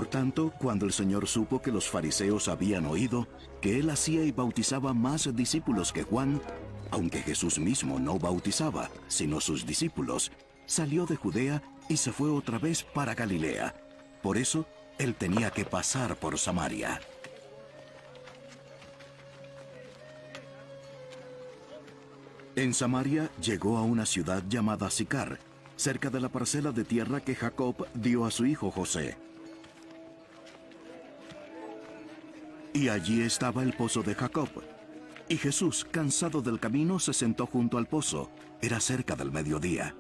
tanto, cuando el Señor supo que los fariseos habían oído que él hacía y bautizaba más discípulos que Juan, aunque Jesús mismo no bautizaba, sino sus discípulos, salió de Judea y se fue otra vez para Galilea. Por eso, él tenía que pasar por Samaria. En Samaria llegó a una ciudad llamada Sicar, cerca de la parcela de tierra que Jacob dio a su hijo José. Y allí estaba el pozo de Jacob. Y Jesús, cansado del camino, se sentó junto al pozo. Era cerca del mediodía.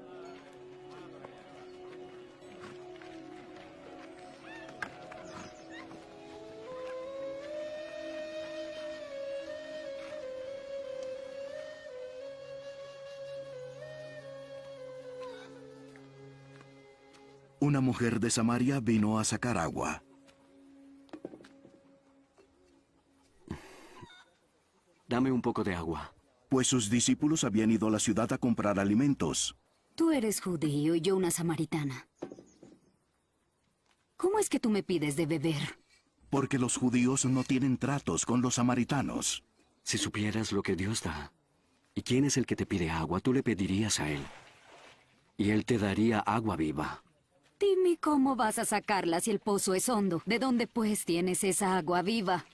Una mujer de Samaria vino a sacar agua. Dame un poco de agua. Pues sus discípulos habían ido a la ciudad a comprar alimentos. Tú eres judío y yo una samaritana. ¿Cómo es que tú me pides de beber? Porque los judíos no tienen tratos con los samaritanos. Si supieras lo que Dios da, y quién es el que te pide agua, tú le pedirías a Él. Y Él te daría agua viva. Dime cómo vas a sacarla si el pozo es hondo. ¿De dónde pues tienes esa agua viva?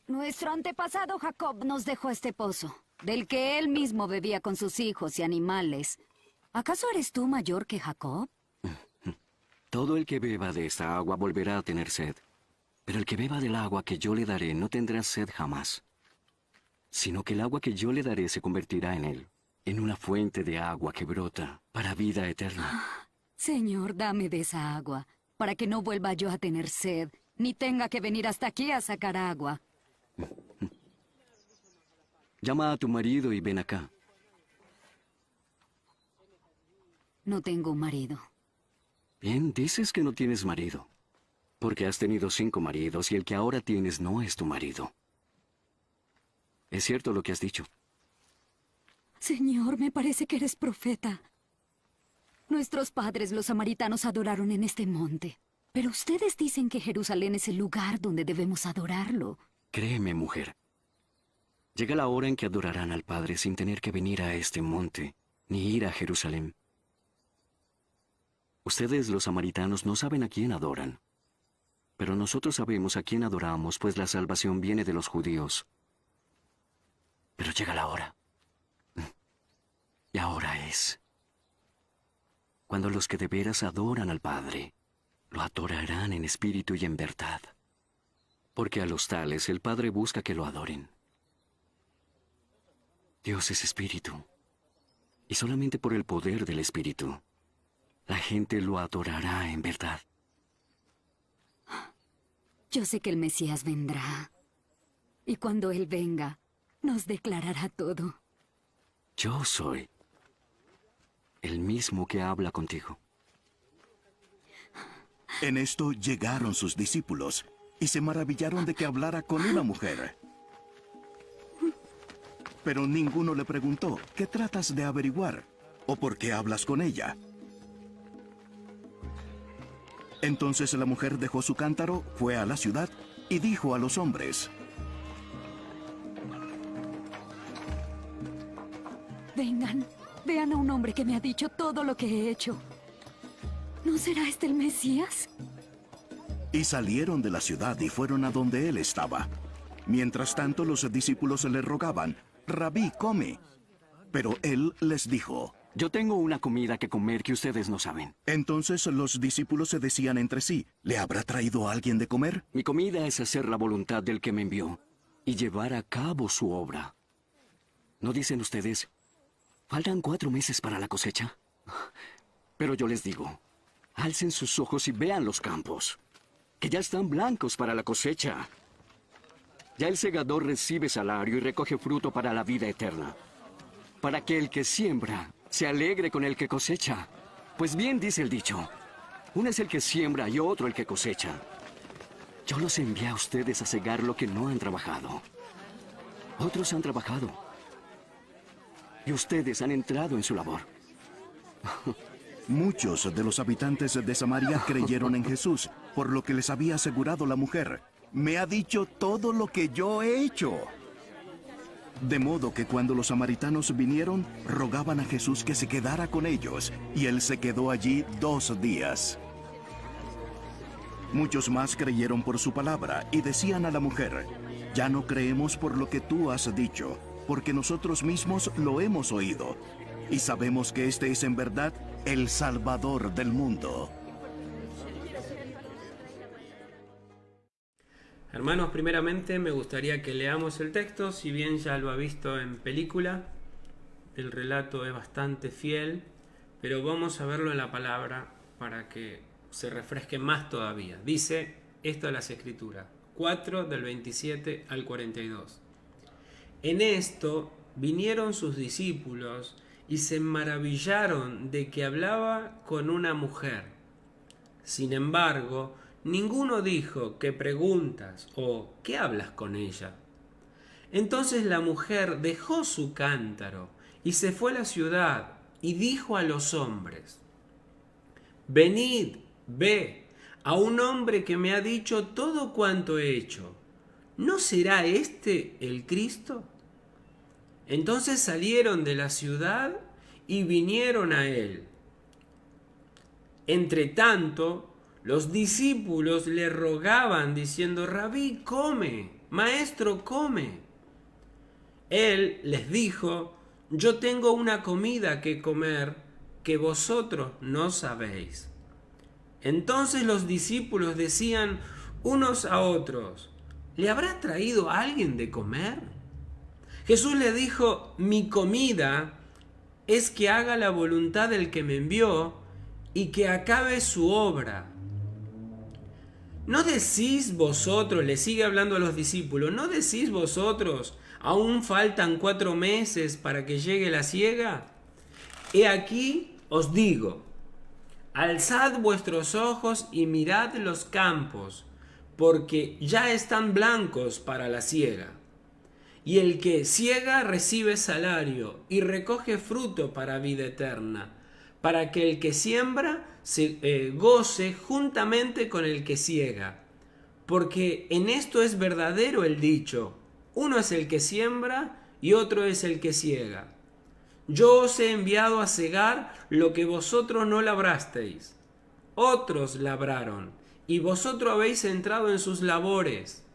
Nuestro antepasado Jacob nos dejó este pozo, del que él mismo bebía con sus hijos y animales. ¿Acaso eres tú mayor que Jacob? Todo el que beba de esta agua volverá a tener sed. Pero el que beba del agua que yo le daré no tendrá sed jamás. Sino que el agua que yo le daré se convertirá en él, en una fuente de agua que brota para vida eterna. Señor, dame de esa agua, para que no vuelva yo a tener sed, ni tenga que venir hasta aquí a sacar agua. Llama a tu marido y ven acá. No tengo un marido. Bien, dices que no tienes marido, porque has tenido 5 maridos y el que ahora tienes no es tu marido. Es cierto lo que has dicho. Señor, me parece que eres profeta. Nuestros padres, los samaritanos, adoraron en este monte. Pero ustedes dicen que Jerusalén es el lugar donde debemos adorarlo. Créeme, mujer. Llega la hora en que adorarán al Padre sin tener que venir a este monte, ni ir a Jerusalén. Ustedes, los samaritanos, no saben a quién adoran. Pero nosotros sabemos a quién adoramos, pues la salvación viene de los judíos. Pero llega la hora. Y ahora es cuando los que de veras adoran al Padre, lo adorarán en espíritu y en verdad. Porque a los tales el Padre busca que lo adoren. Dios es espíritu. Y solamente por el poder del espíritu, la gente lo adorará en verdad. Yo sé que el Mesías vendrá. Y cuando Él venga, nos declarará todo. Yo soy el mismo que habla contigo. En esto llegaron sus discípulos y se maravillaron de que hablara con una mujer. Pero ninguno le preguntó, ¿qué tratas de averiguar? ¿O por qué hablas con ella? Entonces la mujer dejó su cántaro, fue a la ciudad y dijo a los hombres: Vengan, vean a un hombre que me ha dicho todo lo que he hecho. ¿No será este el Mesías? Y salieron de la ciudad y fueron a donde él estaba. Mientras tanto, los discípulos le rogaban: Rabí, come. Pero él les dijo: Yo tengo una comida que comer que ustedes no saben. Entonces los discípulos se decían entre sí: ¿le habrá traído alguien de comer? Mi comida es hacer la voluntad del que me envió y llevar a cabo su obra. ¿No dicen ustedes, faltan 4 meses para la cosecha? Pero yo les digo, alcen sus ojos y vean los campos, que ya están blancos para la cosecha. Ya el segador recibe salario y recoge fruto para la vida eterna, para que el que siembra se alegre con el que cosecha. Pues bien dice el dicho, uno es el que siembra y otro el que cosecha. Yo los envié a ustedes a cegar lo que no han trabajado. Otros han trabajado, y ustedes han entrado en su labor. Muchos de los habitantes de Samaria creyeron en Jesús, por lo que les había asegurado la mujer: me ha dicho todo lo que yo he hecho. De modo que cuando los samaritanos vinieron, rogaban a Jesús que se quedara con ellos, y él se quedó allí 2 días. Muchos más creyeron por su palabra y decían a la mujer: ya no creemos por lo que tú has dicho, porque nosotros mismos lo hemos oído, y sabemos que este es en verdad el Salvador del mundo. Hermanos, primeramente me gustaría que leamos el texto. Si bien ya lo ha visto en película, el relato es bastante fiel, pero vamos a verlo en la palabra para que se refresque más todavía. Dice esto de las Escrituras, 4 del 27 al 42. En esto vinieron sus discípulos y se maravillaron de que hablaba con una mujer. Sin embargo, ninguno dijo: ¿qué preguntas? O ¿qué hablas con ella? Entonces la mujer dejó su cántaro y se fue a la ciudad y dijo a los hombres: venid, ve a un hombre que me ha dicho todo cuanto he hecho. ¿No será este el Cristo? Entonces salieron de la ciudad y vinieron a él. Entretanto, los discípulos le rogaban diciendo: Rabí, come, maestro, come. Él les dijo: yo tengo una comida que comer que vosotros no sabéis. Entonces los discípulos decían unos a otros: ¿le habrá traído alguien de comer? Jesús le dijo: mi comida es que haga la voluntad del que me envió y que acabe su obra. ¿No decís vosotros, le sigue hablando a los discípulos, no decís vosotros, aún faltan 4 meses para que llegue la siega? He aquí os digo: alzad vuestros ojos y mirad los campos, porque ya están blancos para la siega. Y el que siega recibe salario y recoge fruto para vida eterna, para que el que siembra se goce juntamente con el que siega. Porque en esto es verdadero el dicho: uno es el que siembra y otro es el que siega. Yo os he enviado a segar lo que vosotros no labrasteis. Otros labraron, y vosotros habéis entrado en sus labores.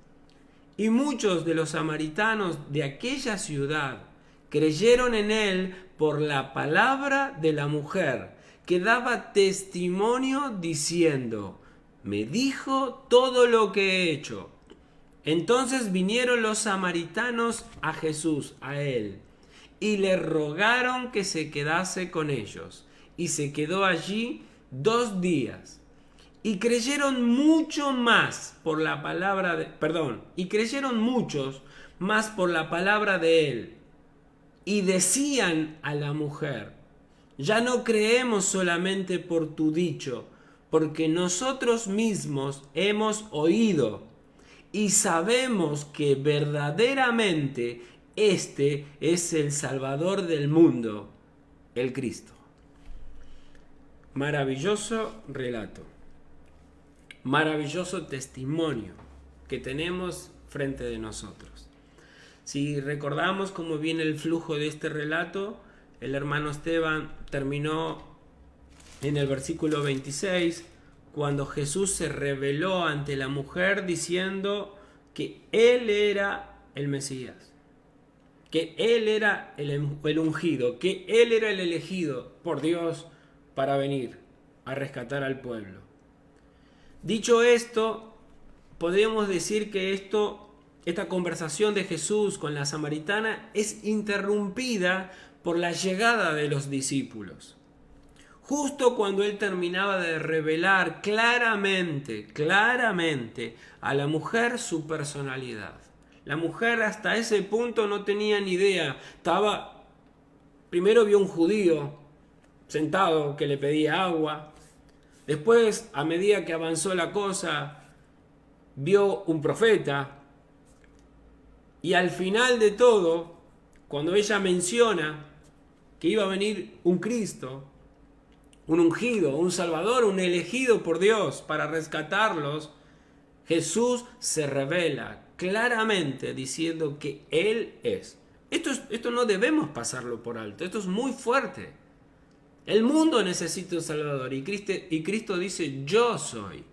Y muchos de los samaritanos de aquella ciudad creyeron en él por la palabra de la mujer, que daba testimonio diciendo: me dijo todo lo que he hecho. Entonces vinieron los samaritanos a Jesús, a él, y le rogaron que se quedase con ellos, y se quedó allí 2 días. Y creyeron mucho más por la palabra de, y creyeron muchos más por la palabra de él. Y decían a la mujer: ya no creemos solamente por tu dicho, porque nosotros mismos hemos oído y sabemos que verdaderamente este es el Salvador del mundo, el Cristo. Maravilloso relato. Maravilloso testimonio que tenemos frente de nosotros. Si recordamos cómo viene el flujo de este relato, el hermano Esteban terminó en el versículo 26, cuando Jesús se reveló ante la mujer diciendo que Él era el Mesías, que Él era el ungido, que Él era el elegido por Dios para venir a rescatar al pueblo. Dicho esto, podemos decir que esta conversación de Jesús con la samaritana es interrumpida por la llegada de los discípulos. Justo cuando él terminaba de revelar claramente a la mujer su personalidad. La mujer hasta ese punto no tenía ni idea. Primero vio un judío sentado que le pedía agua. Después, a medida que avanzó la cosa, vio un profeta. Y al final de todo, cuando ella menciona que iba a venir un Cristo, un ungido, un salvador, un elegido por Dios para rescatarlos, Jesús se revela claramente diciendo que Él es. Esto no debemos pasarlo por alto, esto es muy fuerte. El mundo necesita un salvador y Cristo dice, yo soy.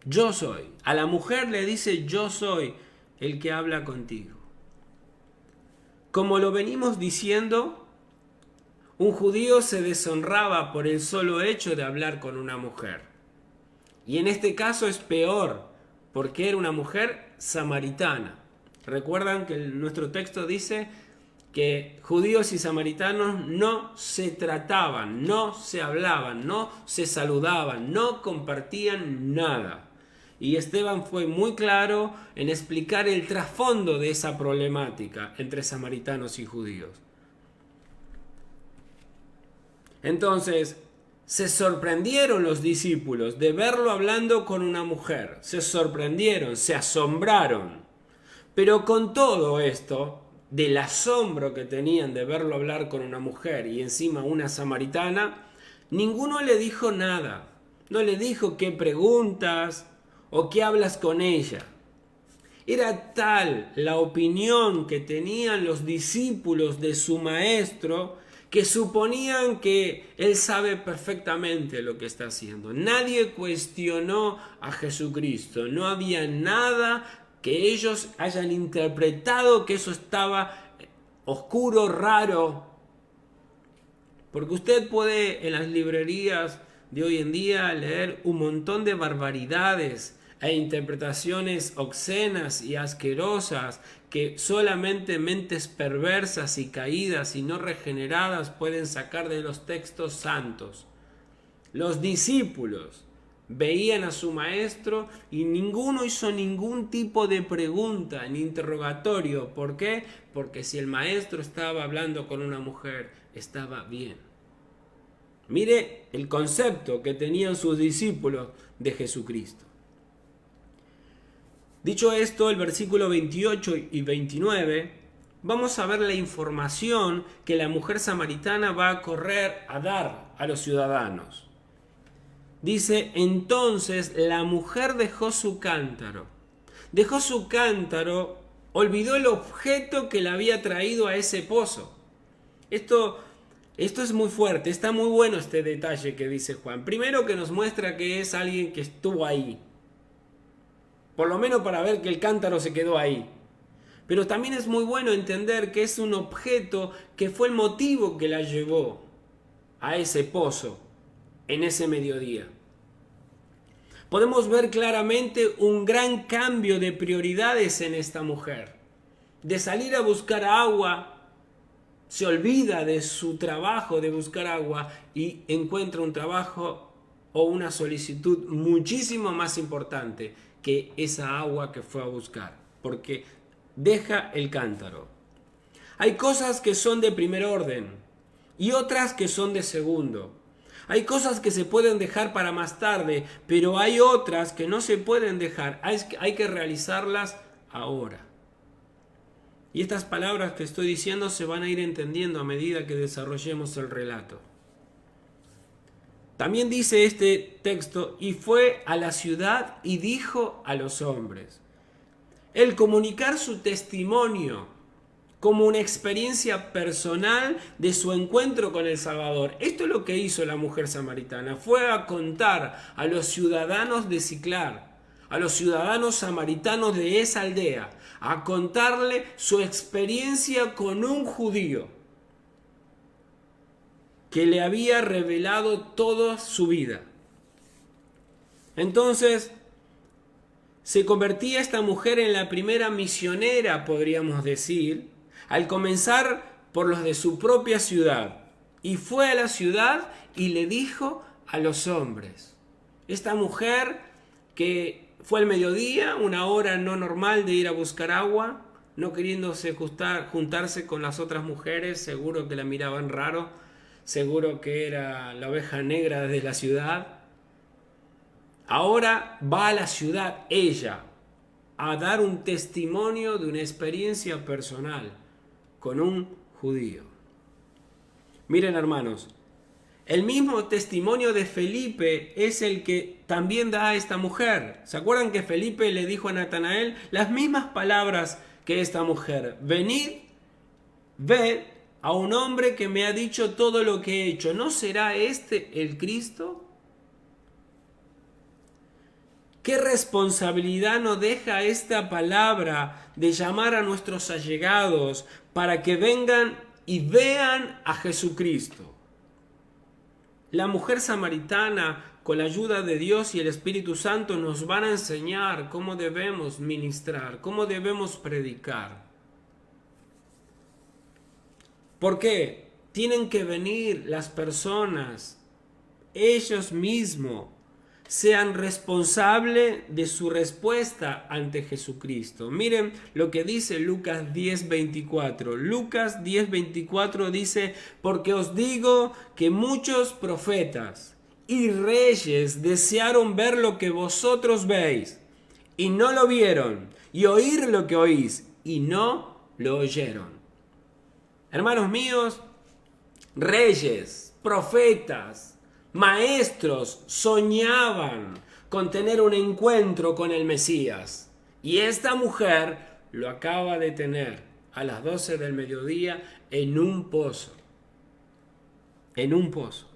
Yo soy. A la mujer le dice, yo soy el que habla contigo. Como lo venimos diciendo, un judío se deshonraba por el solo hecho de hablar con una mujer. Y en este caso es peor, porque era una mujer samaritana. Recuerdan que nuestro texto dice que judíos y samaritanos no se trataban, no se hablaban, no se saludaban, no compartían nada. Y Esteban fue muy claro en explicar el trasfondo de esa problemática entre samaritanos y judíos. Entonces, se sorprendieron los discípulos de verlo hablando con una mujer. Se sorprendieron, se asombraron. Pero con todo esto, del asombro que tenían de verlo hablar con una mujer y encima una samaritana, ninguno le dijo nada. No le dijo qué preguntas o qué hablas con ella. Era tal la opinión que tenían los discípulos de su maestro que suponían que él sabe perfectamente lo que está haciendo. Nadie cuestionó a Jesucristo. No había nada que ellos hayan interpretado que eso estaba oscuro, raro. Porque usted puede en las librerías de hoy en día leer un montón de barbaridades e interpretaciones obscenas y asquerosas que solamente mentes perversas y caídas y no regeneradas pueden sacar de los textos santos. Los discípulos veían a su maestro y ninguno hizo ningún tipo de pregunta ni interrogatorio. ¿Por qué? Porque si el maestro estaba hablando con una mujer, estaba bien. Mire el concepto que tenían sus discípulos de Jesucristo. Dicho esto, el versículo 28 y 29, vamos a ver la información que la mujer samaritana va a correr a dar a los ciudadanos. Dice, entonces la mujer dejó su cántaro. Dejó su cántaro, olvidó el objeto que la había traído a ese pozo. Esto es muy fuerte, está muy bueno este detalle que dice Juan. Primero que nos muestra que es alguien que estuvo ahí. Por lo menos para ver que el cántaro se quedó ahí. Pero también es muy bueno entender que es un objeto que fue el motivo que la llevó a ese pozo en ese mediodía. Podemos ver claramente un gran cambio de prioridades en esta mujer. De salir a buscar agua, se olvida de su trabajo de buscar agua y encuentra un trabajo o una solicitud muchísimo más importante que esa agua que fue a buscar, porque deja el cántaro. Hay cosas que son de primer orden y otras que son de segundo. Hay cosas que se pueden dejar para más tarde, pero hay otras que no se pueden dejar. Hay que realizarlas ahora. Y estas palabras que estoy diciendo se van a ir entendiendo a medida que desarrollemos el relato. También dice este texto, y fue a la ciudad y dijo a los hombres. El comunicar su testimonio como una experiencia personal de su encuentro con el Salvador. Esto es lo que hizo la mujer samaritana. Fue a contar a los ciudadanos de Siclar, a los ciudadanos samaritanos de esa aldea, a contarle su experiencia con un judío que le había revelado toda su vida. Entonces, se convertía esta mujer en la primera misionera, podríamos decir, al comenzar por los de su propia ciudad. Y fue a la ciudad y le dijo a los hombres. Esta mujer que fue al mediodía, una hora no normal de ir a buscar agua, no queriéndose juntarse con las otras mujeres, seguro que la miraban raro, seguro que era la oveja negra de la ciudad. Ahora va a la ciudad ella a dar un testimonio de una experiencia personal con un judío. Miren, hermanos, El mismo testimonio de Felipe es el que también da a esta mujer. ¿Se acuerdan que Felipe le dijo a Natanael las mismas palabras que esta mujer? Venid, ved a un hombre que me ha dicho todo lo que he hecho. ¿No será este el Cristo? ¿Qué responsabilidad nos deja esta palabra de llamar a nuestros allegados para que vengan y vean a Jesucristo? La mujer samaritana, con la ayuda de Dios y el Espíritu Santo, nos van a enseñar cómo debemos ministrar, cómo debemos predicar. ¿Por qué? Tienen que venir las personas, ellos mismos, sean responsables de su respuesta ante Jesucristo. Miren lo que dice Lucas 10:24. Lucas 10:24 dice: porque os digo que muchos profetas y reyes desearon ver lo que vosotros veis, y no lo vieron, y oír lo que oís, y no lo oyeron. Hermanos míos, reyes, profetas, maestros soñaban con tener un encuentro con el Mesías. Y esta mujer lo acaba de tener a las 12 del mediodía en un pozo. En un pozo.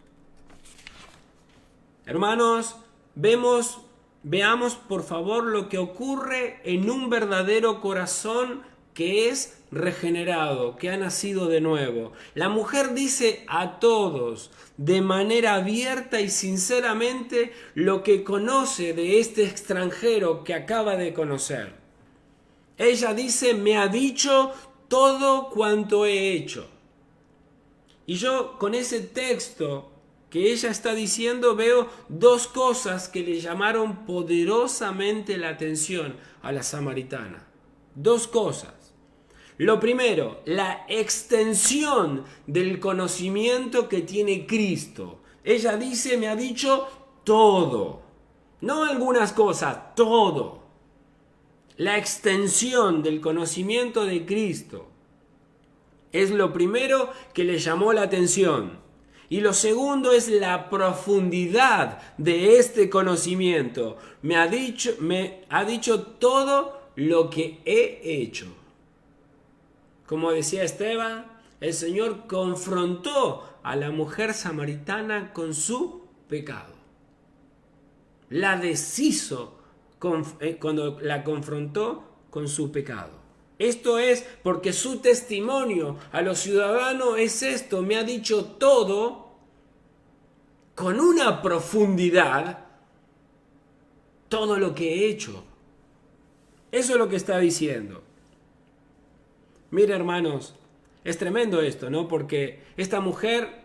Hermanos, veamos por favor lo que ocurre en un verdadero corazón que es regenerado, que ha nacido de nuevo. La mujer dice a todos, de manera abierta y sinceramente, lo que conoce de este extranjero que acaba de conocer. Ella dice: me ha dicho todo cuanto he hecho. Y yo con ese texto que ella está diciendo veo dos cosas que le llamaron poderosamente la atención a la samaritana. Dos cosas. Lo primero, la extensión del conocimiento que tiene Cristo. Ella dice: me ha dicho todo. No algunas cosas, todo. La extensión del conocimiento de Cristo es lo primero que le llamó la atención. Y lo segundo es la profundidad de este conocimiento. Me ha dicho todo lo que he hecho. Como decía Esteban, el Señor confrontó a la mujer samaritana con su pecado. La deshizo cuando la confrontó con su pecado. Esto es porque su testimonio a los ciudadanos es esto: me ha dicho todo con una profundidad, todo lo que he hecho. Eso es lo que está diciendo. Mire, hermanos, es tremendo esto, ¿no? Porque esta mujer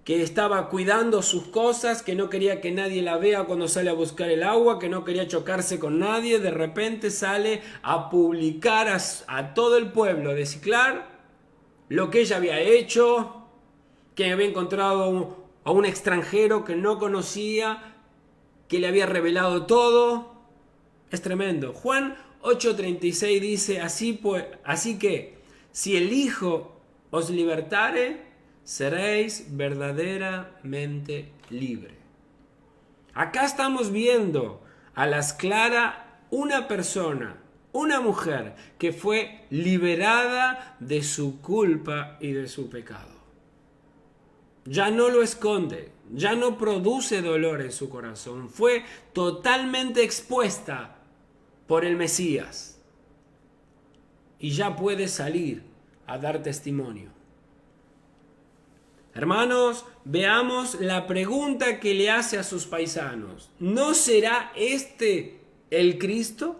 que estaba cuidando sus cosas, que no quería que nadie la vea cuando sale a buscar el agua, que no quería chocarse con nadie, de repente sale a publicar a todo el pueblo de Siclar lo que ella había hecho, que había encontrado a un extranjero que no conocía, que le había revelado todo. Es tremendo. Juan 8:36 dice: así que si el Hijo os libertare, seréis verdaderamente libres. Acá estamos viendo a las claras una persona, una mujer que fue liberada de su culpa y de su pecado. Ya no lo esconde, ya no produce dolor en su corazón. Fue totalmente expuesta por el Mesías y ya puede salir a dar testimonio. Hermanos, veamos la pregunta que le hace a sus paisanos. ¿No será este el Cristo?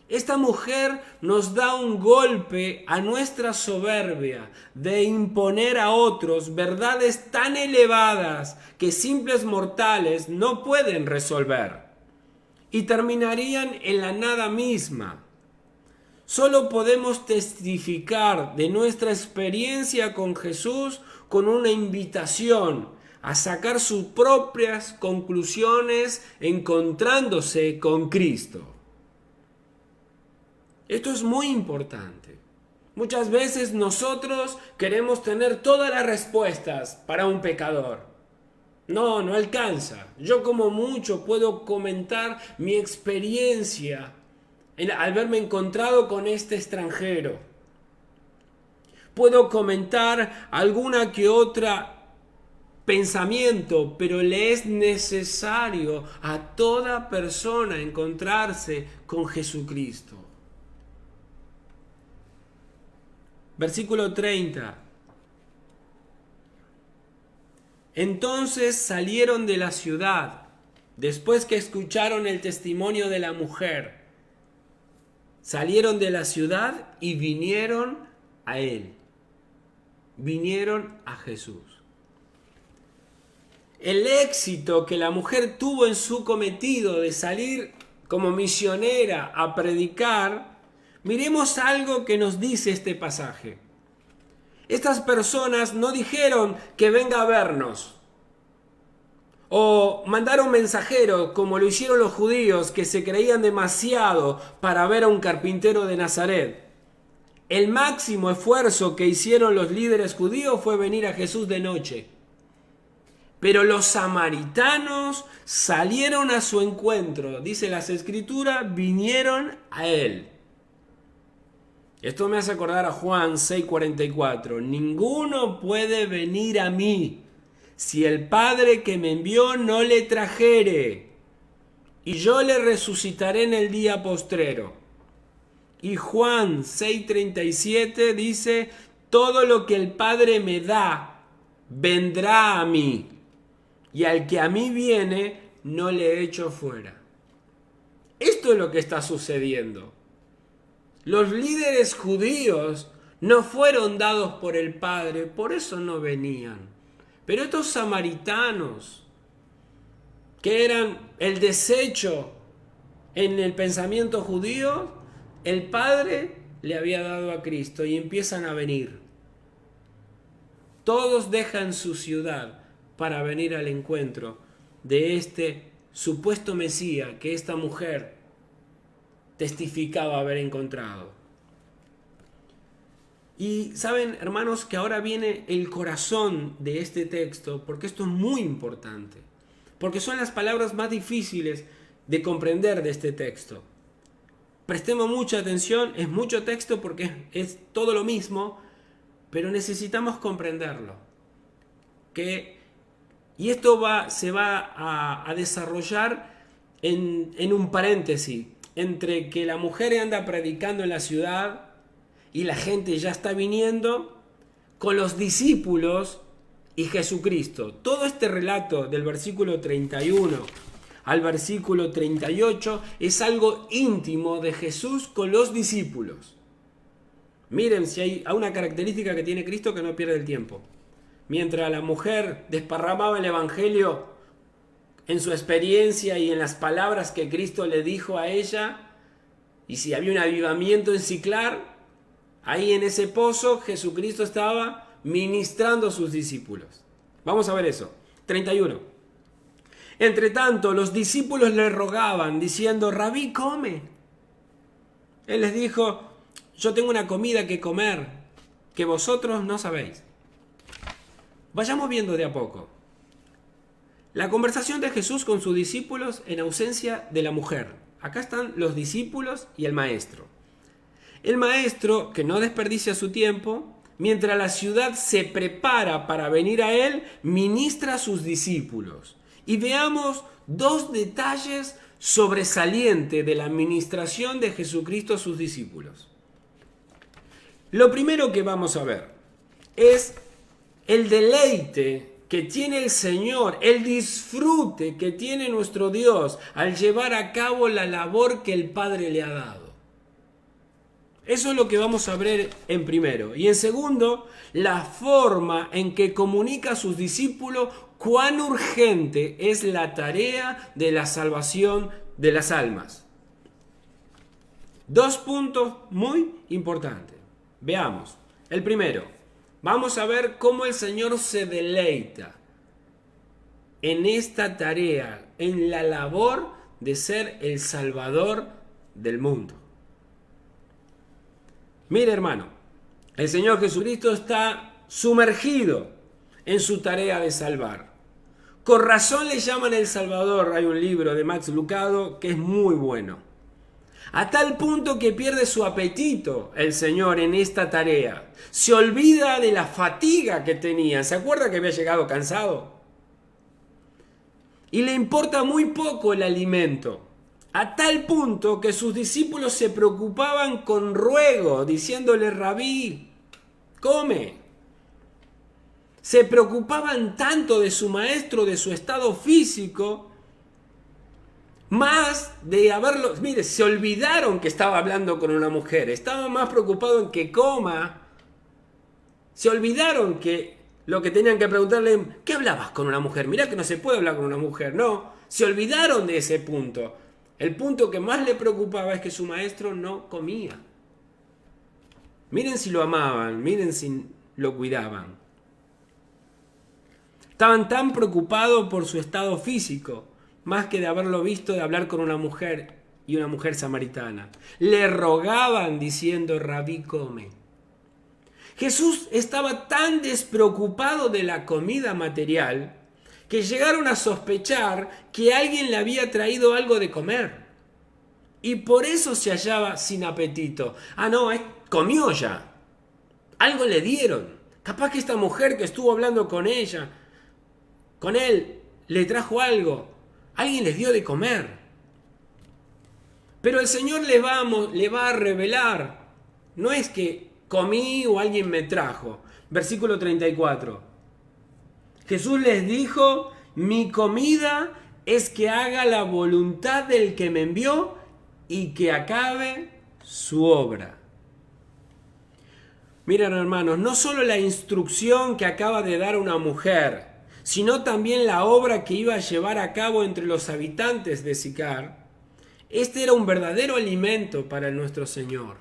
Esta mujer nos da un golpe a nuestra soberbia de imponer a otros verdades tan elevadas que simples mortales no pueden resolver y terminarían en la nada misma. Solo podemos testificar de nuestra experiencia con Jesús con una invitación a sacar sus propias conclusiones encontrándose con Cristo. Esto es muy importante. Muchas veces nosotros queremos tener todas las respuestas para un pecador. No, no alcanza. Yo como mucho puedo comentar mi experiencia al verme encontrado con este extranjero. Puedo comentar alguna que otra pensamiento, pero le es necesario a toda persona encontrarse con Jesucristo. Versículo 30. Entonces salieron de la ciudad, después que escucharon el testimonio de la mujer. Salieron de la ciudad y vinieron a él. Vinieron a Jesús. El éxito que la mujer tuvo en su cometido de salir como misionera a predicar, miremos algo que nos dice este pasaje. Estas personas no dijeron que venga a vernos o mandaron mensajeros como lo hicieron los judíos que se creían demasiado para ver a un carpintero de Nazaret. El máximo esfuerzo que hicieron los líderes judíos fue venir a Jesús de noche. Pero los samaritanos salieron a su encuentro, dice las Escrituras, vinieron a él. Esto me hace acordar a Juan 6:44. Ninguno puede venir a mí si el Padre que me envió no le trajere, y yo le resucitaré en el día postrero. Y Juan 6:37 dice, todo lo que el Padre me da, vendrá a mí, y al que a mí viene, no le echo fuera. Esto es lo que está sucediendo. Los líderes judíos no fueron dados por el Padre, por eso no venían. Pero estos samaritanos, que eran el desecho en el pensamiento judío, el Padre le había dado a Cristo y empiezan a venir. Todos dejan su ciudad para venir al encuentro de este supuesto Mesías que esta mujer testificaba haber encontrado. Y saben, hermanos, que ahora viene el corazón de este texto, porque esto es muy importante, porque son las palabras más difíciles de comprender de este texto. Prestemos mucha atención, es mucho texto porque es todo lo mismo, pero necesitamos comprenderlo. Y esto se va a desarrollar en un paréntesis entre que la mujer anda predicando en la ciudad y la gente ya está viniendo, con los discípulos y Jesucristo. Todo este relato del versículo 31 al versículo 38 es algo íntimo de Jesús con los discípulos. Miren si hay una característica que tiene Cristo, que no pierde el tiempo. Mientras la mujer desparramaba el evangelio en su experiencia y en las palabras que Cristo le dijo a ella, y si había un avivamiento en Siclar, ahí en ese pozo Jesucristo estaba ministrando a sus discípulos. Vamos a ver eso. 31. Entre tanto, los discípulos le rogaban, diciendo, Rabí, come. Él les dijo, yo tengo una comida que comer, que vosotros no sabéis. Vayamos viendo de a poco. La conversación de Jesús con sus discípulos en ausencia de la mujer. Acá están los discípulos y el maestro. El maestro, que no desperdicia su tiempo, mientras la ciudad se prepara para venir a él, ministra a sus discípulos. Y veamos dos detalles sobresalientes de la administración de Jesucristo a sus discípulos. Lo primero que vamos a ver es el deleite que tiene el Señor, el disfrute que tiene nuestro Dios al llevar a cabo la labor que el Padre le ha dado. Eso es lo que vamos a ver en primero. Y en segundo, la forma en que comunica a sus discípulos cuán urgente es la tarea de la salvación de las almas. Dos puntos muy importantes. Veamos. El primero. Vamos a ver cómo el Señor se deleita en esta tarea, en la labor de ser el Salvador del mundo. Mire, hermano, El Señor Jesucristo está sumergido en su tarea de salvar. Con razón le llaman el Salvador. Hay un libro de Max Lucado que es muy bueno. A tal punto que pierde su apetito el Señor en esta tarea. Se olvida de la fatiga que tenía. ¿Se acuerda que había llegado cansado? Y le importa muy poco el alimento. A tal punto que sus discípulos se preocupaban con ruego, diciéndole: Rabí, come. Se preocupaban tanto de su maestro, de su estado físico, más de haberlo... Mire, se olvidaron que estaba hablando con una mujer. Estaban más preocupados en que coma. Se olvidaron que lo que tenían que preguntarle: ¿qué hablabas con una mujer? Mirá que no se puede hablar con una mujer. No, se olvidaron de ese punto. El punto que más le preocupaba es que su maestro no comía. Miren si lo amaban, miren si lo cuidaban. Estaban tan preocupados por su estado físico, más que de haberlo visto, de hablar con una mujer y una mujer samaritana. Le rogaban diciendo: Rabí, come. Jesús estaba tan despreocupado de la comida material que llegaron a sospechar que alguien le había traído algo de comer. Y por eso se hallaba sin apetito. Ah, no, comió ya. Algo le dieron. Capaz que esta mujer que estuvo hablando con ella, con él, le trajo algo. Alguien les dio de comer. Pero el Señor le va a revelar. No es que comí o alguien me trajo. Versículo 34. Jesús les dijo: mi comida es que haga la voluntad del que me envió y que acabe su obra. Miren, hermanos, no solo la instrucción que acaba de dar una mujer, sino también la obra que iba a llevar a cabo entre los habitantes de Sicar. Este era un verdadero alimento para nuestro Señor.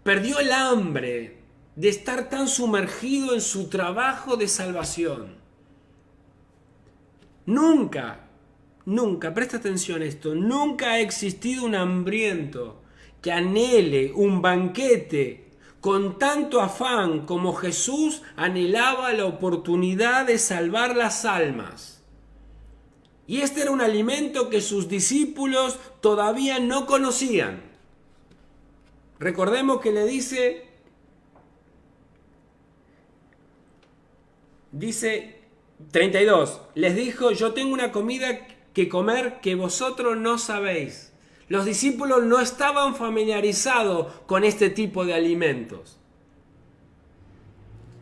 Perdió el hambre de estar tan sumergido en su trabajo de salvación. Nunca, presta atención a esto, nunca ha existido un hambriento que anhele un banquete con tanto afán como Jesús anhelaba la oportunidad de salvar las almas. Y este era un alimento que sus discípulos todavía no conocían. Recordemos que le dice 32, les dijo: yo tengo una comida que comer que vosotros no sabéis. Los discípulos no estaban familiarizados con este tipo de alimentos.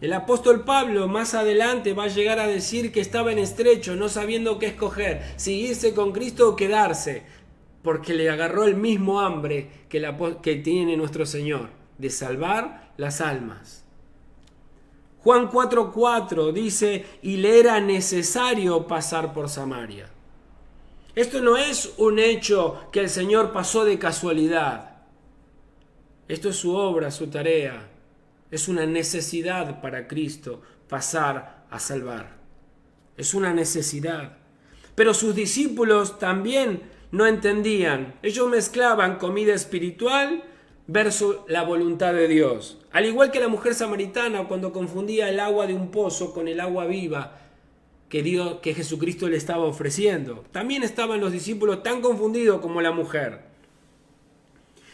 El apóstol Pablo más adelante va a llegar a decir que estaba en estrecho, no sabiendo qué escoger, si irse con Cristo o quedarse, porque le agarró el mismo hambre que tiene nuestro Señor, de salvar las almas. Juan 4:4 dice: y le era necesario pasar por Samaria. Esto no es un hecho que el Señor pasó de casualidad. Esto es su obra, su tarea. Es una necesidad para Cristo pasar a salvar. Es una necesidad. Pero sus discípulos también no entendían. Ellos mezclaban comida espiritual versus la voluntad de Dios. Al igual que la mujer samaritana cuando confundía el agua de un pozo con el agua viva que Jesucristo le estaba ofreciendo. También estaban los discípulos tan confundidos como la mujer.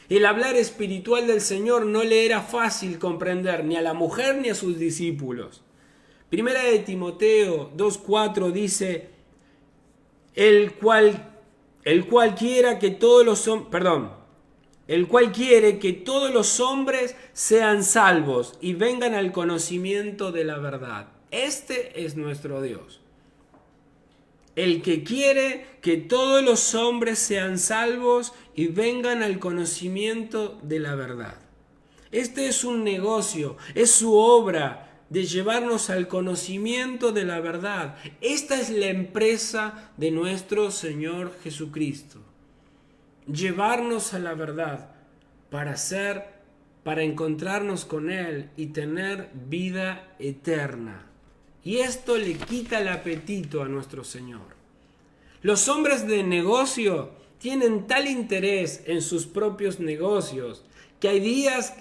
El hablar espiritual del Señor no le era fácil comprender ni a la mujer ni a sus discípulos. Primera de Timoteo 2:4 dice: el cual quiere que todos los hombres sean salvos y vengan al conocimiento de la verdad. Este es nuestro Dios. El que quiere que todos los hombres sean salvos y vengan al conocimiento de la verdad. Este es un negocio, es su obra de llevarnos al conocimiento de la verdad. Esta es la empresa de nuestro Señor Jesucristo. Llevarnos a la verdad para encontrarnos con Él y tener vida eterna. Y esto le quita el apetito a nuestro Señor. Los hombres de negocio tienen tal interés en sus propios negocios que hay días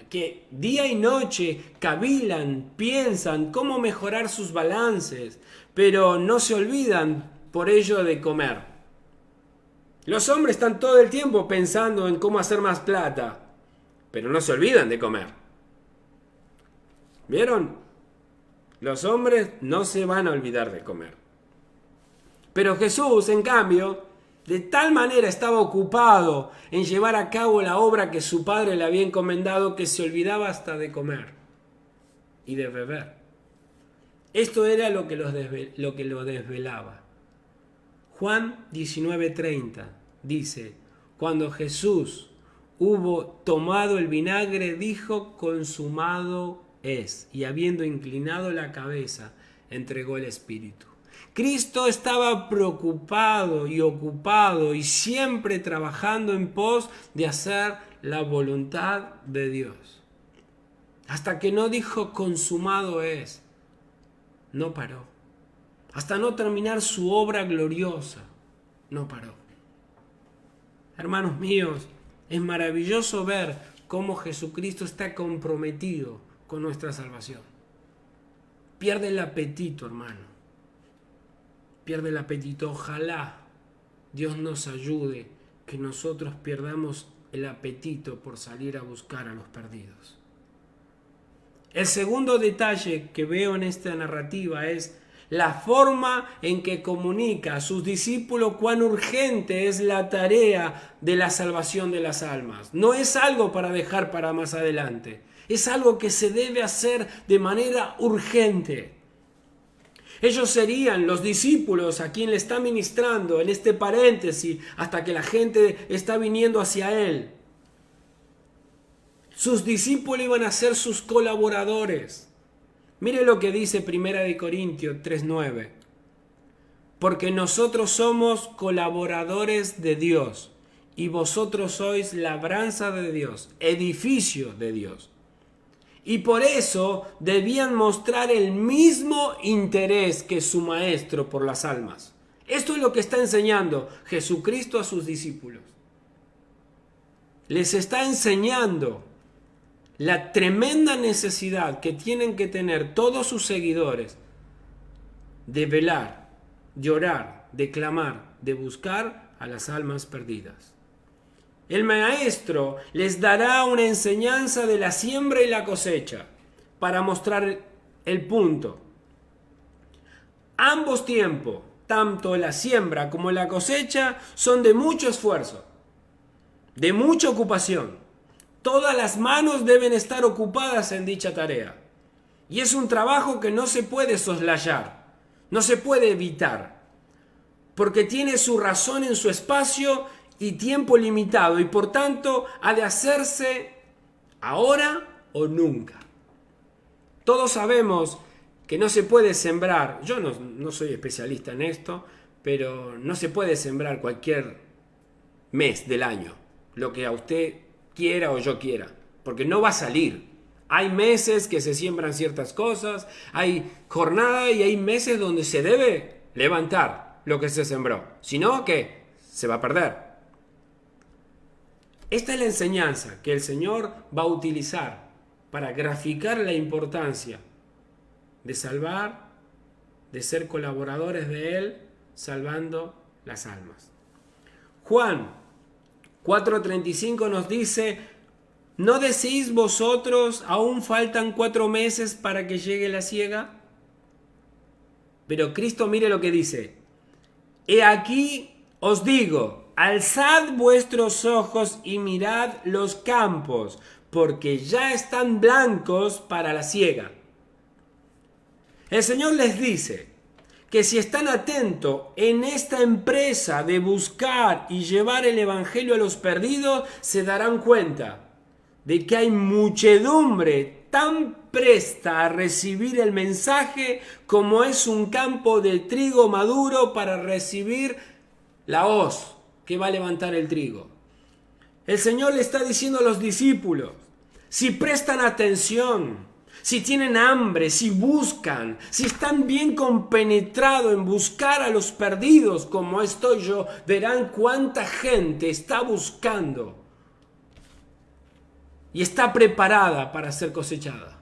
que día y noche cavilan, piensan cómo mejorar sus balances, pero no se olvidan por ello de comer. Los hombres están todo el tiempo pensando en cómo hacer más plata, pero no se olvidan de comer. ¿Vieron? Los hombres no se van a olvidar de comer. Pero Jesús, en cambio, de tal manera estaba ocupado en llevar a cabo la obra que su padre le había encomendado que se olvidaba hasta de comer y de beber. Esto era lo que lo desvelaba. Juan 19:30 dice, cuando Jesús hubo tomado el vinagre, dijo, consumado es, y habiendo inclinado la cabeza, entregó el espíritu. Cristo estaba preocupado y ocupado y siempre trabajando en pos de hacer la voluntad de Dios. Hasta que no dijo consumado es, no paró. Hasta no terminar su obra gloriosa, no paró. Hermanos míos, es maravilloso ver cómo Jesucristo está comprometido con nuestra salvación. Pierde el apetito, hermano. Pierde el apetito. Ojalá Dios nos ayude que nosotros perdamos el apetito por salir a buscar a los perdidos. El segundo detalle que veo en esta narrativa es la forma en que comunica a sus discípulos cuán urgente es la tarea de la salvación de las almas. No es algo para dejar para más adelante. Es algo que se debe hacer de manera urgente. Ellos serían los discípulos a quien le está ministrando en este paréntesis hasta que la gente está viniendo hacia él. Sus discípulos iban a ser sus colaboradores. Mire lo que dice 1 Corintios 3:9. Porque nosotros somos colaboradores de Dios y vosotros sois labranza de Dios, edificio de Dios. Y por eso debían mostrar el mismo interés que su maestro por las almas. Esto es lo que está enseñando Jesucristo a sus discípulos. Les está enseñando la tremenda necesidad que tienen que tener todos sus seguidores de velar, de orar, de clamar, de buscar a las almas perdidas. El maestro les dará una enseñanza de la siembra y la cosecha para mostrar el punto. Ambos tiempos, tanto la siembra como la cosecha, son de mucho esfuerzo, de mucha ocupación. Todas las manos deben estar ocupadas en dicha tarea. Y es un trabajo que no se puede soslayar, no se puede evitar, porque tiene su razón en su espacio y tiempo limitado, y por tanto ha de hacerse ahora o nunca. Todos sabemos que no se puede sembrar, yo no soy especialista en esto, pero no se puede sembrar cualquier mes del año, lo que a usted quiera o yo quiera, porque no va a salir. Hay meses que se siembran ciertas cosas, hay jornada y hay meses donde se debe levantar lo que se sembró, si no, ¿qué? Se va a perder. Esta es la enseñanza que el Señor va a utilizar para graficar la importancia de salvar, de ser colaboradores de Él, salvando las almas. Juan 4:35 nos dice, ¿no decís vosotros, aún faltan 4 meses para que llegue la siega? Pero Cristo mire lo que dice, he aquí os digo, alzad vuestros ojos y mirad los campos, porque ya están blancos para la siega. El Señor les dice que si están atentos en esta empresa de buscar y llevar el evangelio a los perdidos, se darán cuenta de que hay muchedumbre tan presta a recibir el mensaje como es un campo de trigo maduro para recibir la hoz que va a levantar el trigo. El Señor le está diciendo a los discípulos, si prestan atención, si tienen hambre, si buscan, si están bien compenetrados en buscar a los perdidos como estoy yo, verán cuánta gente está buscando y está preparada para ser cosechada.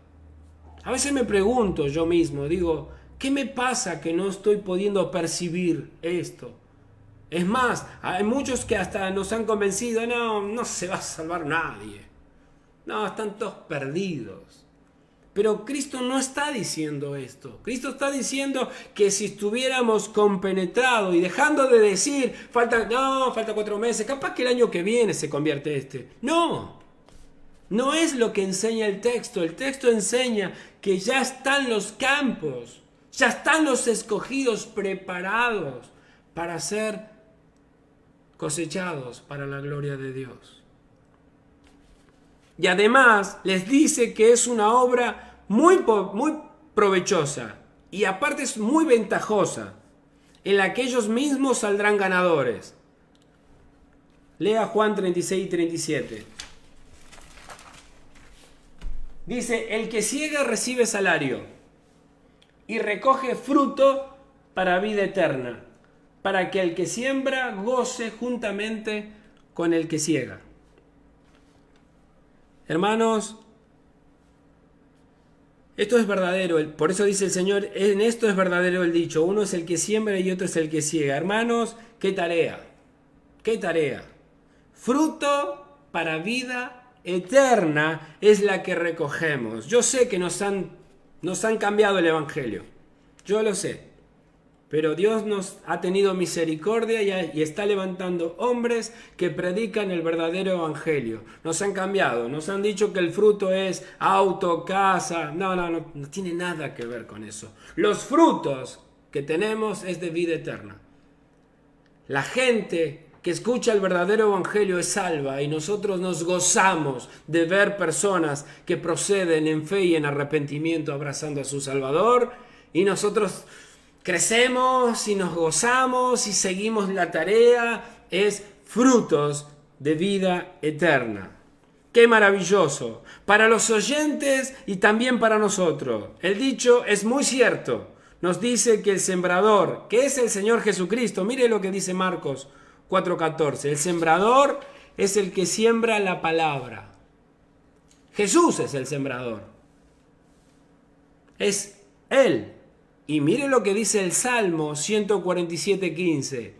A veces me pregunto yo mismo, digo, ¿qué me pasa que no estoy pudiendo percibir esto? Es más, hay muchos que hasta nos han convencido, no se va a salvar nadie. No, están todos perdidos. Pero Cristo no está diciendo esto. Cristo está diciendo que si estuviéramos compenetrados y dejando de decir, falta 4 meses, capaz que el año que viene se convierte este. No es lo que enseña el texto. El texto enseña que ya están los campos, ya están los escogidos preparados para ser cosechados para la gloria de Dios. Y además les dice que es una obra muy provechosa y aparte es muy ventajosa, en la que ellos mismos saldrán ganadores. Lea Juan 36 y 37. Dice, el que siega recibe salario y recoge fruto para vida eterna, para que el que siembra goce juntamente con el que siega. Hermanos, esto es verdadero, por eso dice el Señor, en esto es verdadero el dicho, uno es el que siembra y otro es el que siega. Hermanos, qué tarea, fruto para vida eterna es la que recogemos. Yo sé que nos han cambiado el Evangelio, yo lo sé. Pero Dios nos ha tenido misericordia y está levantando hombres que predican el verdadero evangelio. Nos han cambiado, nos han dicho que el fruto es auto, casa. No tiene nada que ver con eso. Los frutos que tenemos es de vida eterna. La gente que escucha el verdadero evangelio es salva y nosotros nos gozamos de ver personas que proceden en fe y en arrepentimiento abrazando a su Salvador, y nosotros crecemos y nos gozamos y seguimos la tarea. Es frutos de vida eterna. ¡Qué maravilloso! Para los oyentes y también para nosotros. El dicho es muy cierto. Nos dice que el sembrador, que es el Señor Jesucristo, mire lo que dice Marcos 4:14. El sembrador es el que siembra la palabra. Jesús es el sembrador. Es Él. Y mire lo que dice el Salmo 147:15.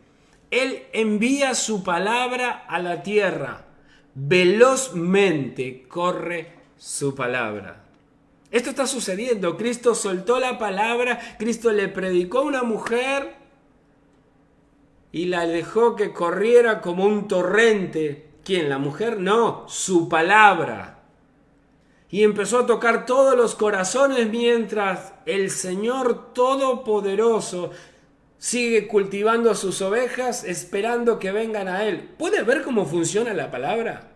Él envía su palabra a la tierra. Velozmente corre su palabra. Esto está sucediendo. Cristo soltó la palabra. Cristo le predicó a una mujer y la dejó que corriera como un torrente. ¿Quién? ¿La mujer? No, su palabra. Y empezó a tocar todos los corazones mientras el Señor Todopoderoso sigue cultivando a sus ovejas esperando que vengan a Él. ¿Puede ver cómo funciona la palabra?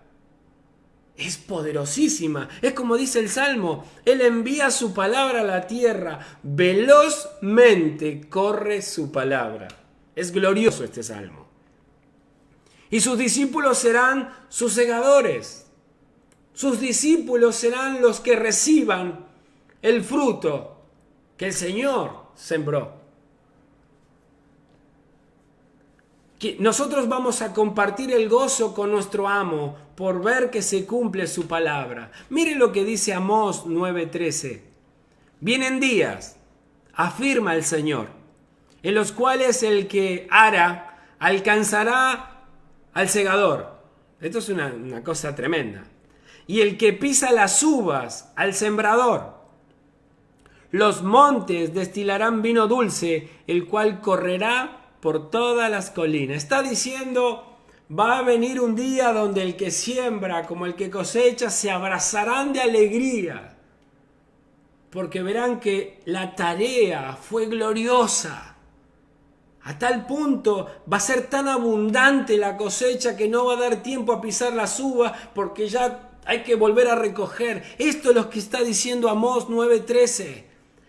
Es poderosísima. Es como dice el Salmo. Él envía su palabra a la tierra. Velozmente corre su palabra. Es glorioso este Salmo. Y sus discípulos serán sus segadores. Sus discípulos serán los que reciban el fruto que el Señor sembró. Que nosotros vamos a compartir el gozo con nuestro amo por ver que se cumple su palabra. Mire lo que dice Amós 9:13. Vienen días, afirma el Señor, en los cuales el que ara alcanzará al segador. Esto es una cosa tremenda. Y el que pisa las uvas al sembrador. Los montes destilarán vino dulce, el cual correrá por todas las colinas. Está diciendo, va a venir un día donde el que siembra como el que cosecha se abrazarán de alegría, porque verán que la tarea fue gloriosa. A tal punto va a ser tan abundante la cosecha que no va a dar tiempo a pisar las uvas porque ya hay que volver a recoger. Esto es lo que está diciendo Amós 9:13.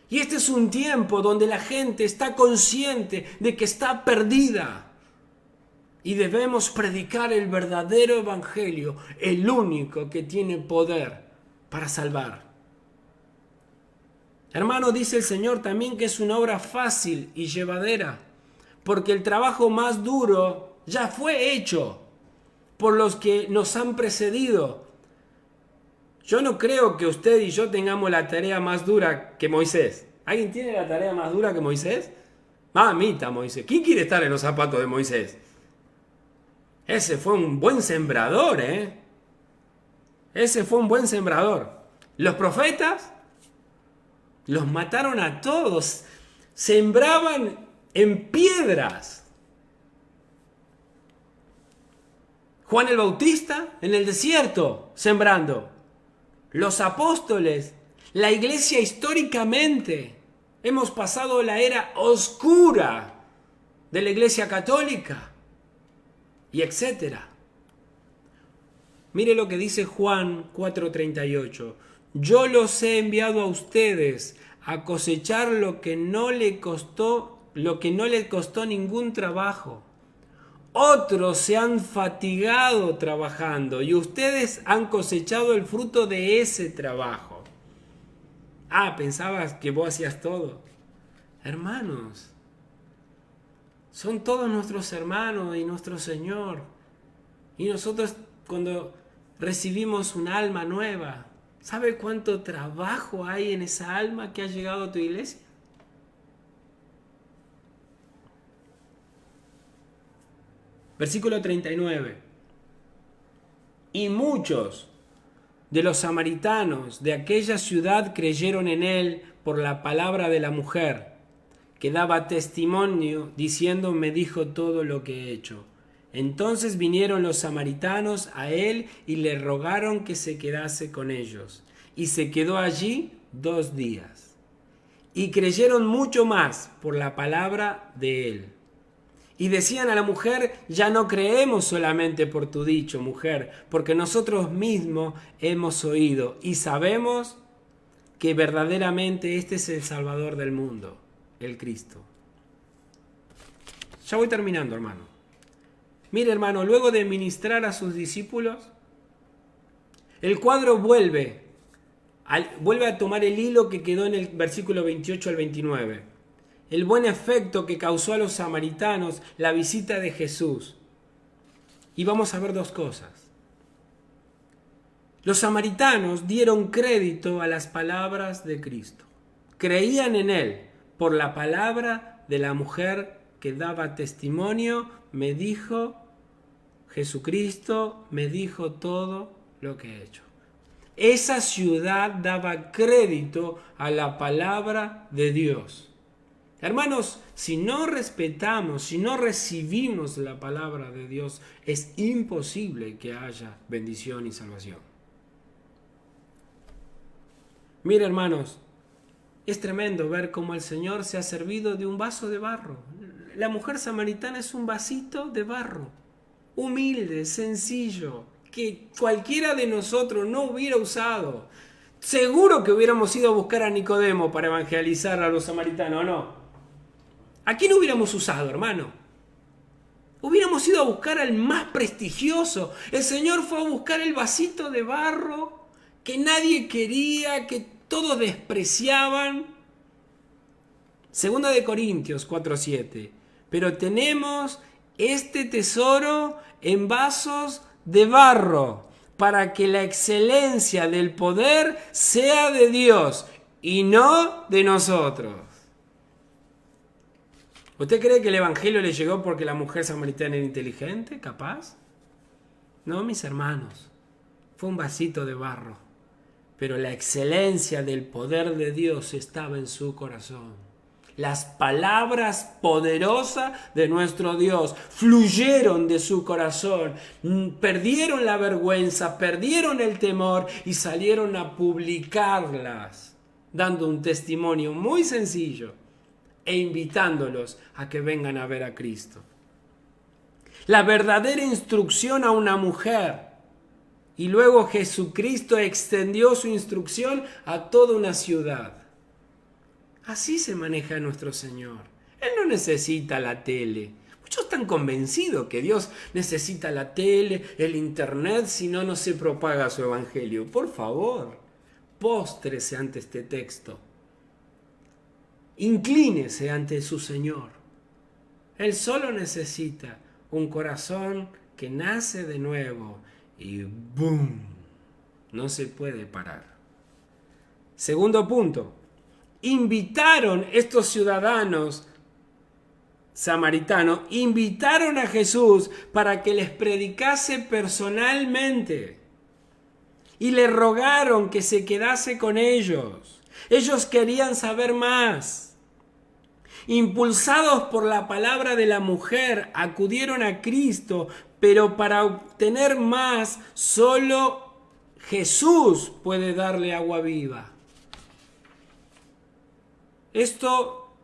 Y este es un tiempo donde la gente está consciente de que está perdida. Y debemos predicar el verdadero evangelio, el único que tiene poder para salvar. Hermano, dice el Señor también que es una obra fácil y llevadera, porque el trabajo más duro ya fue hecho por los que nos han precedido. Yo no creo que usted y yo tengamos la tarea más dura que Moisés. ¿Alguien tiene la tarea más dura que Moisés? Mamita, Moisés. ¿Quién quiere estar en los zapatos de Moisés? Ese fue un buen sembrador, ¿eh? Ese fue un buen sembrador. Los profetas los mataron a todos. Sembraban en piedras. Juan el Bautista en el desierto, sembrando. Los apóstoles, la iglesia históricamente. Hemos pasado la era oscura de la iglesia católica. Y etcétera. Mire lo que dice Juan 4:38. Yo los he enviado a ustedes a cosechar lo que no le costó ningún trabajo. Otros se han fatigado trabajando y ustedes han cosechado el fruto de ese trabajo. Pensabas que vos hacías todo. Hermanos, son todos nuestros hermanos y nuestro Señor. Y nosotros cuando recibimos un alma nueva, ¿sabe cuánto trabajo hay en esa alma que ha llegado a tu iglesia? Versículo 39. Y muchos de los samaritanos de aquella ciudad creyeron en él por la palabra de la mujer, que daba testimonio diciendo: me dijo todo lo que he hecho. Entonces vinieron los samaritanos a él y le rogaron que se quedase con ellos. Y se quedó allí 2 días. Y creyeron mucho más por la palabra de él. Y decían a la mujer: ya no creemos solamente por tu dicho, mujer, porque nosotros mismos hemos oído y sabemos que verdaderamente este es el Salvador del mundo, el Cristo. Ya voy terminando, hermano. Mire, hermano, luego de ministrar a sus discípulos, el cuadro vuelve a tomar el hilo que quedó en el versículo 28 al 29. El buen efecto que causó a los samaritanos la visita de Jesús. Y vamos a ver 2 cosas. Los samaritanos dieron crédito a las palabras de Cristo. Creían en él por la palabra de la mujer que daba testimonio. Me dijo Jesucristo, me dijo todo lo que he hecho. Esa ciudad daba crédito a la palabra de Dios. Hermanos, si no respetamos, si no recibimos la palabra de Dios, es imposible que haya bendición y salvación. Mire, hermanos, es tremendo ver cómo el Señor se ha servido de un vaso de barro. La mujer samaritana es un vasito de barro, humilde, sencillo, que cualquiera de nosotros no hubiera usado. Seguro que hubiéramos ido a buscar a Nicodemo para evangelizar a los samaritanos, ¿no? ¿A quién hubiéramos usado, hermano? Hubiéramos ido a buscar al más prestigioso. El Señor fue a buscar el vasito de barro que nadie quería, que todos despreciaban. 2 de Corintios 4:7. Pero tenemos este tesoro en vasos de barro, para que la excelencia del poder sea de Dios y no de nosotros. ¿Usted cree que el evangelio le llegó porque la mujer samaritana era inteligente, capaz? No, mis hermanos, fue un vasito de barro, pero la excelencia del poder de Dios estaba en su corazón. Las palabras poderosas de nuestro Dios fluyeron de su corazón, perdieron la vergüenza, perdieron el temor y salieron a publicarlas, dando un testimonio muy sencillo e invitándolos a que vengan a ver a Cristo. La verdadera instrucción a una mujer. Y luego Jesucristo extendió su instrucción a toda una ciudad. Así se maneja nuestro Señor. Él no necesita la tele. Muchos están convencidos que Dios necesita la tele, el internet, si no, no se propaga su evangelio. Por favor, póstrese ante este texto. Inclínese ante su Señor. Él solo necesita un corazón que nace de nuevo y ¡boom! No se puede parar. Segundo punto. Invitaron estos ciudadanos samaritanos, invitaron a Jesús para que les predicase personalmente. Y le rogaron que se quedase con ellos. Ellos querían saber más. Impulsados por la palabra de la mujer, acudieron a Cristo, pero para obtener más, solo Jesús puede darle agua viva. Esto,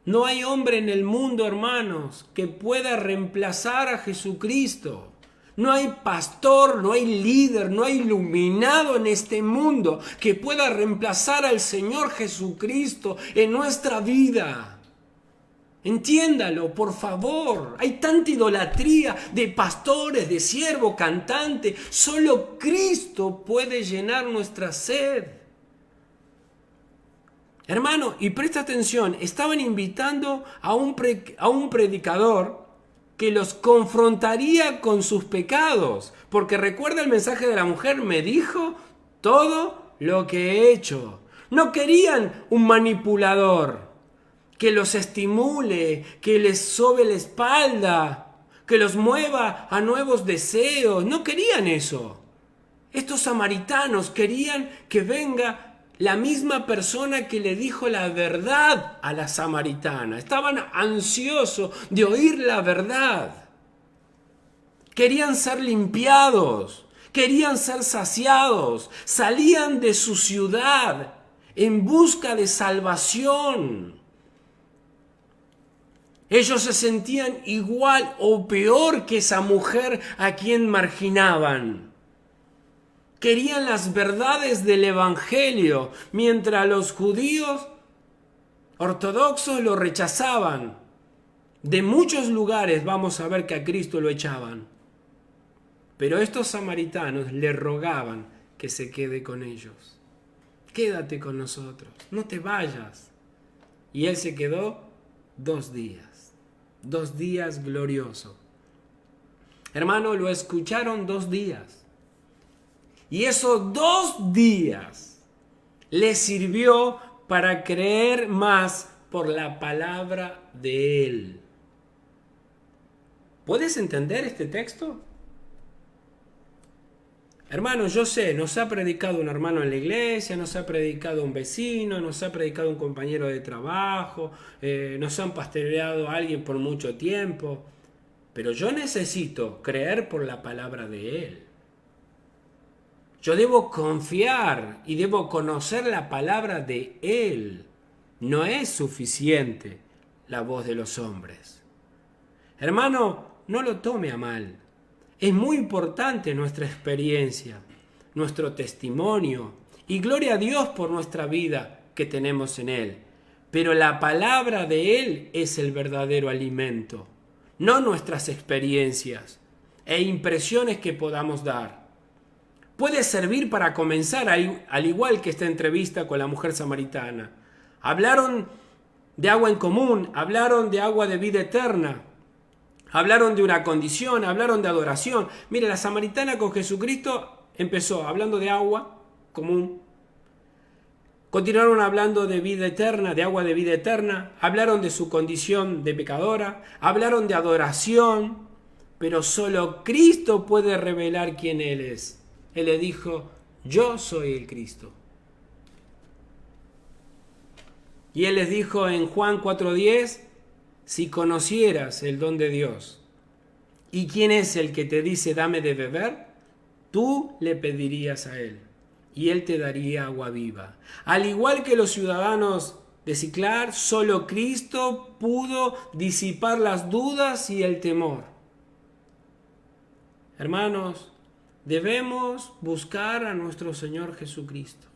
no hay hombre en el mundo, hermanos, que pueda reemplazar a Jesucristo. No hay pastor, no hay líder, no hay iluminado en este mundo que pueda reemplazar al Señor Jesucristo en nuestra vida. Entiéndalo, por favor. Hay tanta idolatría de pastores, de siervos, cantantes. Solo Cristo puede llenar nuestra sed. Hermano, y presta atención, estaban invitando a un predicador que los confrontaría con sus pecados. Porque recuerda el mensaje de la mujer, me dijo todo lo que he hecho. No querían un manipulador que los estimule, que les sobe la espalda, que los mueva a nuevos deseos. No querían eso. Estos samaritanos querían que venga la misma persona que le dijo la verdad a la samaritana. Estaban ansiosos de oír la verdad. Querían ser limpiados, querían ser saciados. Salían de su ciudad en busca de salvación. Ellos se sentían igual o peor que esa mujer a quien marginaban. Querían las verdades del Evangelio, mientras los judíos ortodoxos lo rechazaban. De muchos lugares vamos a ver que a Cristo lo echaban. Pero estos samaritanos le rogaban que se quede con ellos. Quédate con nosotros, no te vayas. Y él se quedó 2 días. 2 días gloriosos. Hermano, lo escucharon 2 días. Y esos 2 días les sirvió para creer más por la palabra de Él. ¿Puedes entender este texto? Hermano, yo sé, nos ha predicado un hermano en la iglesia, nos ha predicado un vecino, nos ha predicado un compañero de trabajo, nos han pastoreado a alguien por mucho tiempo, pero yo necesito creer por la palabra de Él. Yo debo confiar y debo conocer la palabra de Él. No es suficiente la voz de los hombres. Hermano, no lo tome a mal. Es muy importante nuestra experiencia, nuestro testimonio y gloria a Dios por nuestra vida que tenemos en Él. Pero la palabra de Él es el verdadero alimento, no nuestras experiencias e impresiones que podamos dar. Puede servir para comenzar, al igual que esta entrevista con la mujer samaritana. Hablaron de agua en común, hablaron de agua de vida eterna. Hablaron de una condición, hablaron de adoración. Mire, la samaritana con Jesucristo empezó hablando de agua común. Continuaron hablando de vida eterna, de agua de vida eterna. Hablaron de su condición de pecadora. Hablaron de adoración. Pero solo Cristo puede revelar quién Él es. Él le dijo, yo soy el Cristo. Y Él les dijo en Juan 4:10, si conocieras el don de Dios y quién es el que te dice dame de beber, tú le pedirías a Él y Él te daría agua viva. Al igual que los ciudadanos de Siclar, solo Cristo pudo disipar las dudas y el temor. Hermanos, debemos buscar a nuestro Señor Jesucristo.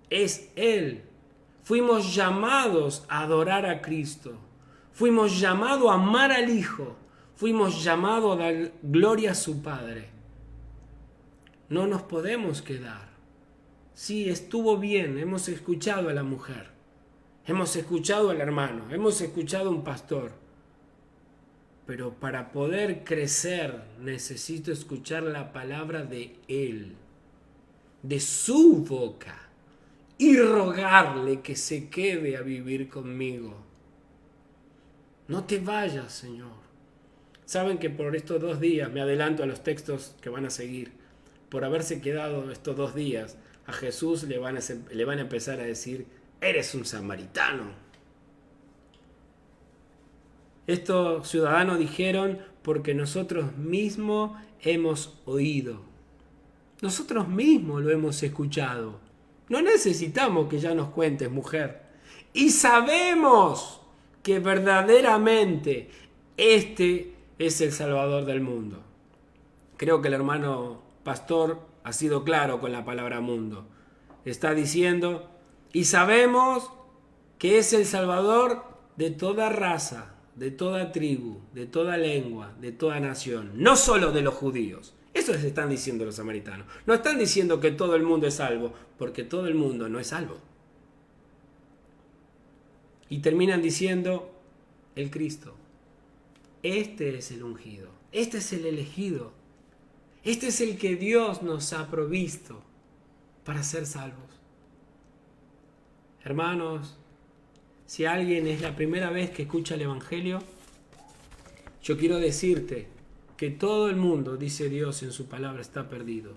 Es Él. Fuimos llamados a adorar a Cristo. Fuimos llamados a amar al Hijo. Fuimos llamados a dar gloria a su Padre. No nos podemos quedar. Sí, estuvo bien. Hemos escuchado a la mujer. Hemos escuchado al hermano. Hemos escuchado a un pastor. Pero para poder crecer necesito escuchar la palabra de Él. de su boca y rogarle que se quede a vivir conmigo. No te vayas, Señor. Saben que por estos 2 días, me adelanto a los textos que van a seguir, por haberse quedado estos 2 días, a Jesús le van a empezar a decir, eres un samaritano. Estos ciudadanos dijeron, porque nosotros mismos hemos oído. Nosotros mismos lo hemos escuchado. No necesitamos que ya nos cuentes, mujer. Y sabemos que verdaderamente este es el Salvador del mundo. Creo que el hermano pastor ha sido claro con la palabra mundo. Está diciendo, y sabemos que es el Salvador de toda raza, de toda tribu, de toda lengua, de toda nación, no solo de los judíos. Eso les están diciendo los samaritanos. No están diciendo que todo el mundo es salvo, porque todo el mundo no es salvo. Y terminan diciendo, el Cristo. Este es el ungido, este es el elegido, este es el que Dios nos ha provisto para ser salvos. Hermanos, si alguien es la primera vez que escucha el Evangelio, yo quiero decirte que todo el mundo, dice Dios en su palabra, está perdido.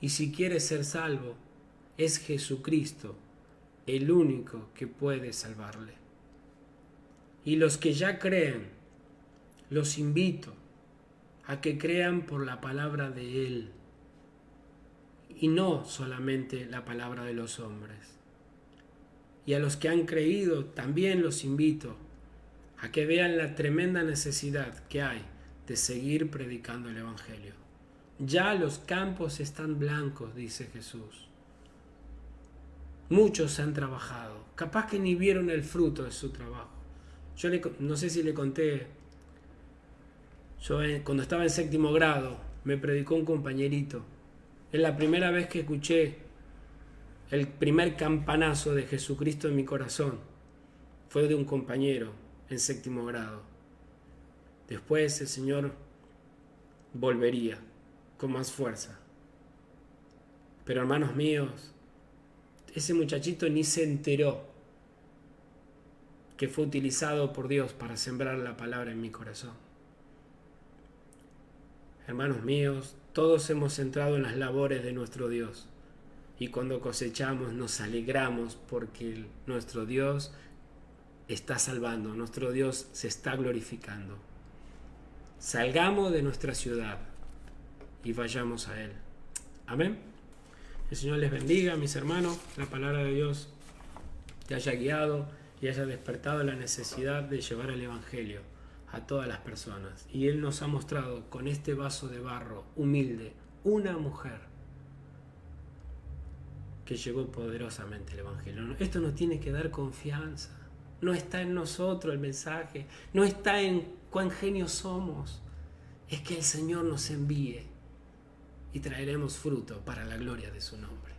Y si quieres ser salvo, es Jesucristo el único que puede salvarle. Y los que ya creen, los invito a que crean por la palabra de Él y no solamente la palabra de los hombres. Y a los que han creído también los invito a que vean la tremenda necesidad que hay de seguir predicando el Evangelio. Ya los campos están blancos, dice Jesús. Muchos han trabajado, capaz que ni vieron el fruto de su trabajo. Yo no sé si le conté, cuando estaba en 7º grado, me predicó un compañerito. Es la primera vez que escuché el primer campanazo de Jesucristo en mi corazón. Fue de un compañero en 7º grado. Después el Señor volvería con más fuerza. Pero hermanos míos, ese muchachito ni se enteró que fue utilizado por Dios para sembrar la palabra en mi corazón. Hermanos míos, todos hemos entrado en las labores de nuestro Dios y cuando cosechamos nos alegramos porque nuestro Dios está salvando, nuestro Dios se está glorificando. Salgamos de nuestra ciudad y vayamos a Él. Amén. El Señor les bendiga, mis hermanos. La palabra de Dios te haya guiado y haya despertado la necesidad de llevar el Evangelio a todas las personas. Y Él nos ha mostrado con este vaso de barro humilde una mujer que llevó poderosamente el Evangelio. Esto nos tiene que dar confianza. No está en nosotros el mensaje, no está en cuán genios somos. Es que el Señor nos envíe y traeremos fruto para la gloria de su nombre.